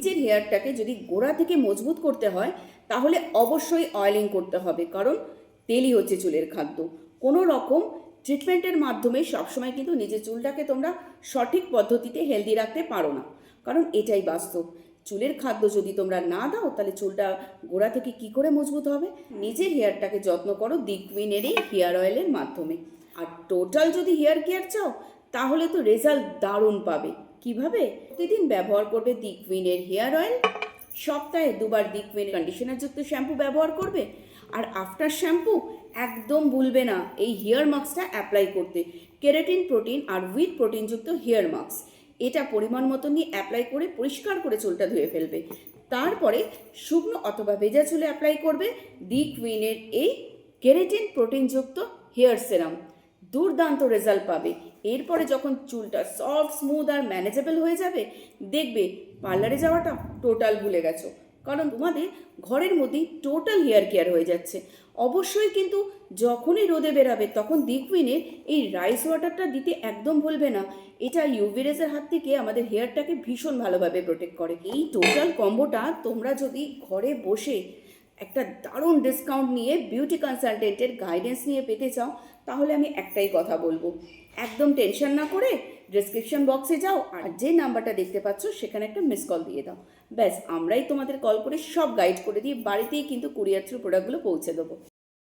নিজের হেয়ারটাকে যদি গোড়া থেকে মজবুত করতে হয় তাহলে অবশ্যই অয়েলিং করতে হবে, কারণ তেলই হচ্ছে চুলের খাদ্য। কোনো রকম ট্রিটমেন্টের মাধ্যমে সবসময় কিন্তু নিজের চুলটাকে তোমরা সঠিক পদ্ধতিতে হেলদি রাখতে পারো না, কারণ এটাই বাস্তব। চুলের খাদ্য যদি তোমরা না দাও তাহলে চুলটা গোড়া থেকে কি করে মজবুত হবে? নিজের হেয়ারটাকে যত্ন করো দি কুইনের এই হেয়ার অয়েলের মাধ্যমে। আর টোটাল যদি হেয়ার কেয়ার চাও তাহলে তো রেজাল্ট দারুণ পাবে। কিভাবে? প্রতিদিন ব্যবহার করবে দি কুইনের হেয়ার অয়েল, সপ্তাহে 2বার দি কুইন কন্ডিশনারযুক্ত শ্যাম্পু ব্যবহার করবে, আর আফটার শ্যাম্পু একদম ভুলবে না এই হেয়ার মাস্কটা অ্যাপ্লাই করতে। কেরাটিন প্রোটিন আর উইথ প্রোটিনযুক্ত হেয়ার মাস্ক, এটা পরিমাণ মতো নিয়ে অ্যাপ্লাই করে পরিষ্কার করে চুলটা ধুয়ে ফেলবে। তারপরে শুকনো অথবা ভেজা চুলে অ্যাপ্লাই করবে দি কুইনের এই কেরাটিন প্রোটিনযুক্ত হেয়ার সেরাম। দুর্দান্ত রেজাল্ট পাবে। এরপরে যখন চুলটা সফট, স্মুথ আর ম্যানেজেবল হয়ে যাবে, দেখবে পার্লারে যাওয়াটা টোটাল ভুলে গেছো, কারণ তোমাদের ঘরের মধ্যেই টোটাল হেয়ার কেয়ার হয়ে যাচ্ছে। অবশ্যই কিন্তু যখনই রোদে বেরাবে তখন দি কুইনের এই রাইস ওয়াটারটা দিতে একদম ভুলবে না। এটা ইউভি রেজের হাত থেকে আমাদের হেয়ারটাকে ভীষণ ভালোভাবে প্রোটেক্ট করে। এই টোটাল কম্বোটা তোমরা যদি ঘরে বসে একটা দারুণ ডিসকাউন্ট নিয়ে বিউটি কনসালটেন্টের গাইডেন্স নিয়ে পেতে চাও, তাহলে আমি একটাই কথা বলবো, একদম টেনশন না করে ডেসক্রিপশন বক্সে যাও আর যে নাম্বারটা দেখতে পাচ্ছ সেখানে একটা মিস কল দিয়ে দাও। ব্যাস, আমরাই তোমাদের কল করে সব গাইড করে দিয়ে বাড়িতেই কিন্তু কুরিয়ার থ্রু প্রোডাক্টগুলো পৌঁছে দেবো।